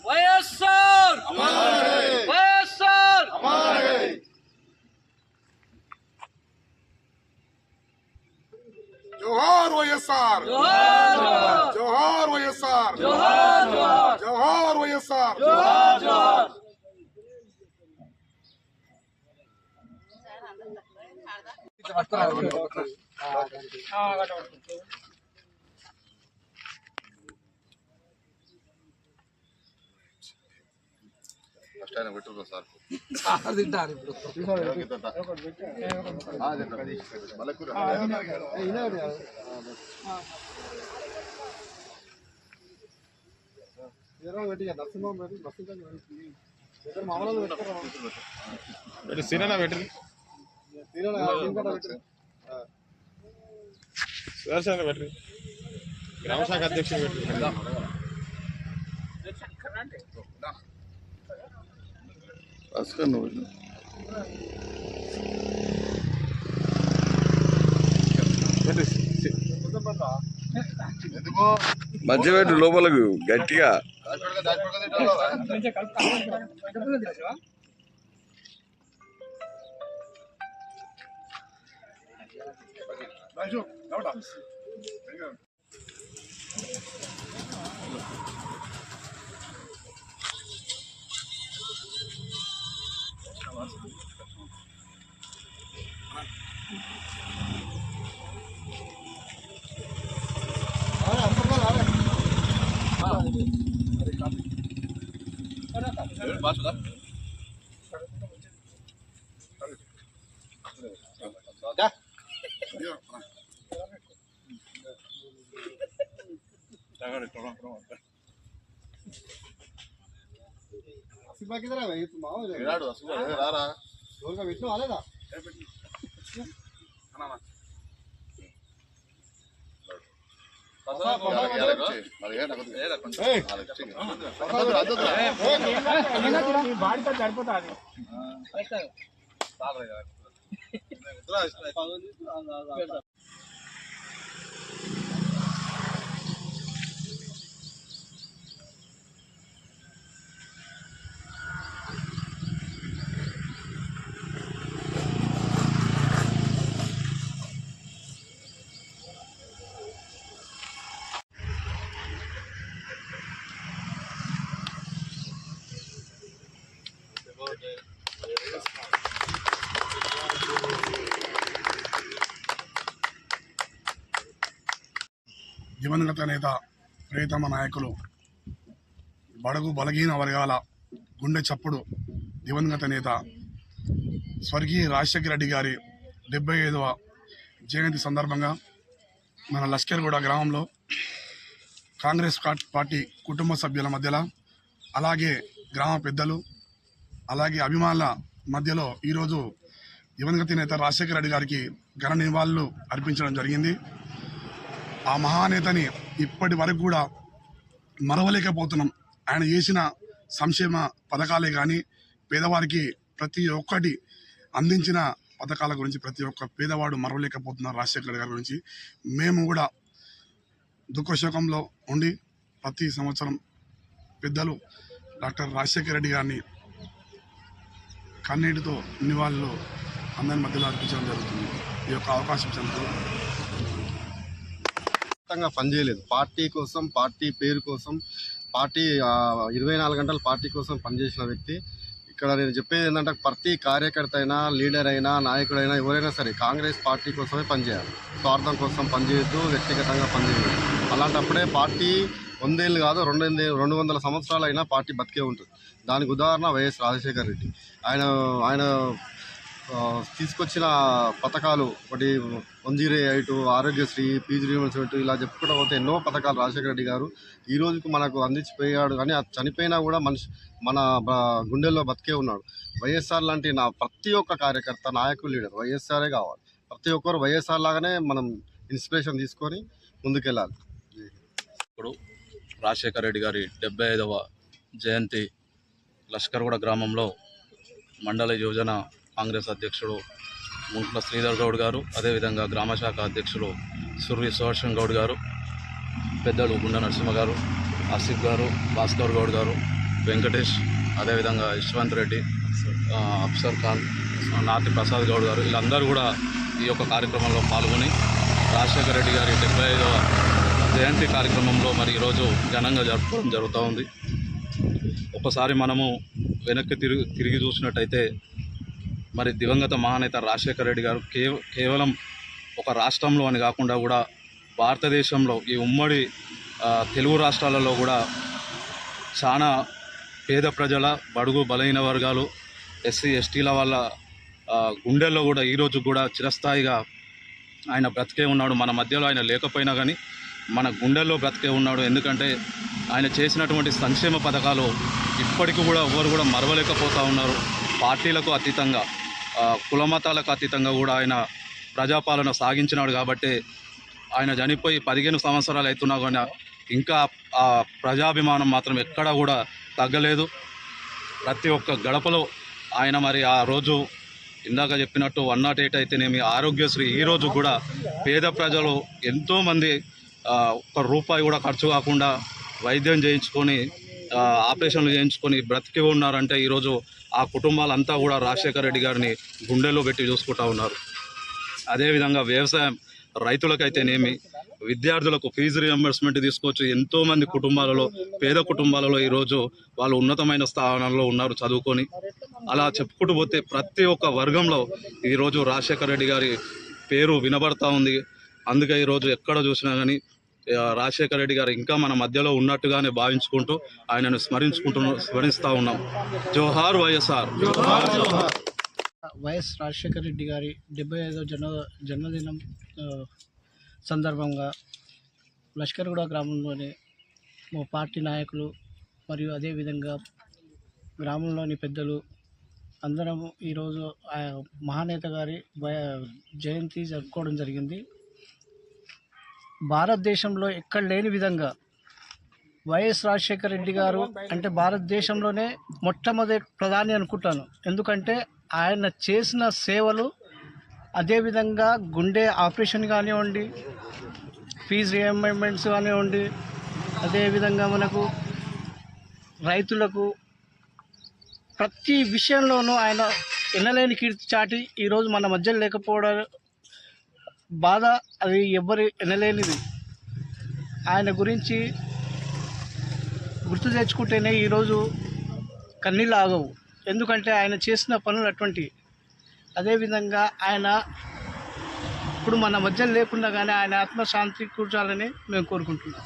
వైఎస్ఆర్ వైఎస్ఆర్ జోహార్ వైఎస్ఆర్ జోహార్ వైఎస్ఆర్ జోహార్ వైఎస్ఆర్ పెట్టు సార్ తింటారు సినిమా పెట్టి సుదర్శన పెట్టి గ్రామ శాఖ అధ్యక్షుడు పెట్టి మధ్య పెట్టు లోపలకు గట్టిగా దివంగత నేత ప్రియతమ నాయకులు బడుగు బలహీన వర్గాల గుండె చప్పుడు దివంగత నేత స్వర్గీయ రాజశేఖర రెడ్డి గారి 75వ జయంతి సందర్భంగా మన లష్కర్గూడ గ్రామంలో కాంగ్రెస్ పార్టీ కుటుంబ సభ్యుల మధ్యలో అలాగే గ్రామ పెద్దలు అలాగే అభిమానుల మధ్యలో ఈరోజు దివంగత నేత రాజశేఖర రెడ్డి గారికి ఘన నివాళులు అర్పించడం జరిగింది. ఆ మహానేతని ఇప్పటి వరకు కూడా మరవలేకపోతున్నాం. ఆయన చేసిన సంక్షేమ పథకాలే కానీ పేదవారికి ప్రతి ఒక్కటి అందించిన పథకాల గురించి ప్రతి ఒక్క పేదవాడు మరవలేకపోతున్నారు రాజశేఖర గారి గురించి. మేము కూడా దుఃఖశోకంలో ఉండి ప్రతి సంవత్సరం పెద్దలు డాక్టర్ రాజశేఖర రెడ్డి గారిని కన్నీటితో నివాళులు అందరి మధ్యలో అర్పించడం జరుగుతుంది. ఈ యొక్క అవకాశం పనిచేయలేదు. పార్టీ కోసం, పార్టీ పేరు కోసం, పార్టీ 24 గంటలు పార్టీ కోసం పనిచేసిన వ్యక్తి. ఇక్కడ నేను చెప్పేది ఏంటంటే ప్రతి కార్యకర్త అయినా, లీడర్ అయినా, నాయకుడైనా ఎవరైనా సరే కాంగ్రెస్ పార్టీ కోసమే పనిచేయాలి. స్వార్థం కోసం పనిచేయద్దు, వ్యక్తిగతంగా పనిచేయద్దు. అలాంటప్పుడే పార్టీ 100 ఏళ్ళు కాదు 200 సంవత్సరాలు అయినా పార్టీ బతికే ఉంటుంది. దానికి ఉదాహరణ వైఎస్ రాజశేఖర రెడ్డి. ఆయన తీసుకొచ్చిన పథకాలు ఒకటి 108, ఆరోగ్యశ్రీ, పీజీ యూనివర్సిటీ ఇలా చెప్పుకుంటూ పోతే ఎన్నో పథకాలు రాజశేఖర రెడ్డి గారు ఈ రోజుకు మనకు అందించిపోయాడు. కానీ అది చనిపోయినా కూడా మన గుండెల్లో బతికే ఉన్నాడు. వైఎస్ఆర్ లాంటి ప్రతి ఒక్క కార్యకర్త, నాయకులు, లీడర్ వైఎస్ఆరే కావాలి. ప్రతి ఒక్కరు వైఎస్ఆర్ లాగానే మనం ఇన్స్పిరేషన్ తీసుకొని ముందుకెళ్ళాలి. ఇప్పుడు రాజశేఖర రెడ్డి గారి 75వ జయంతి లష్కర్గూడ గ్రామంలో మండల యువజన కాంగ్రెస్ అధ్యక్షుడు ముంట్ల శ్రీధర్ గౌడ్ గారు, అదేవిధంగా గ్రామ శాఖ అధ్యక్షులు సుర్వి సుదర్శన్ గౌడ్ గారు, పెద్దలు గుండ నరసింహ గారు, ఆసిఫ్ గారు, భాస్కర్ గౌడ్ గారు, వెంకటేష్, అదేవిధంగా యశ్వంత్ రెడ్డి, అఫ్సర్ ఖాన్, నాతి ప్రసాద్ గౌడ్ గారు, వీళ్ళందరూ కూడా ఈ యొక్క కార్యక్రమంలో పాల్గొని రాజశేఖర రెడ్డి గారి 75వ జయంతి కార్యక్రమంలో మరి ఈరోజు ఘనంగా జరుపుకోవడం జరుగుతూ ఉంది. ఒకసారి మనము వెనక్కి తిరిగి చూసినట్టయితే మరి దివంగత మహానేత రాజశేఖర రెడ్డి గారు కేవలం ఒక రాష్ట్రంలో అని కాకుండా కూడా భారతదేశంలో ఈ ఉమ్మడి తెలుగు రాష్ట్రాలలో కూడా చాలా పేద ప్రజల, బడుగు బలహీన వర్గాలు, ఎస్సీ ఎస్టీల వాళ్ళ గుండెల్లో కూడా ఈరోజు కూడా చిరస్థాయిగా ఆయన బ్రతికే ఉన్నాడు. మన మధ్యలో ఆయన లేకపోయినా కానీ మన గుండెల్లో బ్రతికే ఉన్నాడు. ఎందుకంటే ఆయన చేసినటువంటి సంక్షేమ పథకాలు ఇప్పటికీ కూడా ఎవరు కూడా మరవలేకపోతూ ఉన్నారు. పార్టీలకు అతీతంగా, కులమతాలకు అతీతంగా కూడా ఆయన ప్రజాపాలన సాగించినాడు. కాబట్టి ఆయన చనిపోయి 15 సంవత్సరాలు అవుతున్నా కానీ ఇంకా ఆ ప్రజాభిమానం మాత్రం ఎక్కడా కూడా తగ్గలేదు. ప్రతి ఒక్క గడపలో ఆయన మరి ఆ రోజు ఇందాక చెప్పినట్టు 108 అయితేనేమి, ఆరోగ్యశ్రీ, ఈరోజు కూడా పేద ప్రజలు ఎంతోమంది ఒక్క రూపాయి కూడా ఖర్చు కాకుండా వైద్యం చేయించుకొని, ఆపరేషన్లు చేయించుకొని బ్రతికి ఉన్నారంటే ఈరోజు ఆ కుటుంబాలంతా కూడా రాజశేఖర రెడ్డి గారిని గుండెల్లో పెట్టి చూసుకుంటూ ఉన్నారు. అదేవిధంగా వ్యవసాయం, రైతులకైతేనేమి, విద్యార్థులకు ఫీజు రియంబర్స్మెంట్ తీసుకొచ్చి ఎంతోమంది కుటుంబాలలో, పేద కుటుంబాలలో ఈరోజు వాళ్ళు ఉన్నతమైన స్థానంలో ఉన్నారు చదువుకొని. అలా చెప్పుకుంటూ పోతే ప్రతి ఒక్క వర్గంలో ఈరోజు రాజశేఖర రెడ్డి గారి పేరు వినబడతా ఉంది. అందుకే ఈరోజు ఎక్కడ చూసినా కానీ రాజశేఖర రెడ్డి గారు ఇంకా మన మధ్యలో ఉన్నట్టుగానే భావించుకుంటూ ఆయనను స్మరిస్తూ ఉన్నాం. జోహార్ వైఎస్ఆర్. వైఎస్ రాజశేఖర రెడ్డి గారి 75వ జన్మదినం సందర్భంగా లష్కర్గూడ గ్రామంలోని మా పార్టీ నాయకులు మరియు అదేవిధంగా గ్రామంలోని పెద్దలు అందరం ఈరోజు మహానేత గారి జయంతి జరుపుకోవడం జరిగింది. భారతదేశంలో ఎక్కడ లేని విధంగా వైఎస్ రాజశేఖర రెడ్డి గారు అంటే భారతదేశంలోనే మొట్టమొదటి ప్రధాని అనుకుంటాను. ఎందుకంటే ఆయన చేసిన సేవలు, అదేవిధంగా గుండె ఆపరేషన్ కానివ్వండి, ఫీజు రియంబర్స్మెంట్స్ కానివ్వండి, అదేవిధంగా మనకు రైతులకు ప్రతి విషయంలోనూ ఆయన ఎనలేని కీర్తి చాటి ఈరోజు మన మధ్య లేకపోవడం బాధ, అది ఎవ్వరు ఎనలేనిది. ఆయన గురించి గుర్తు తెచ్చుకుంటేనే ఈరోజు కన్నీళ్ళు ఆగవు. ఎందుకంటే ఆయన చేసిన పనులు అటువంటివి. అదేవిధంగా ఆయన ఇప్పుడు మన మధ్య లేకుండా కానీ ఆయన ఆత్మశాంతి కూర్చాలని మేము కోరుకుంటున్నాం.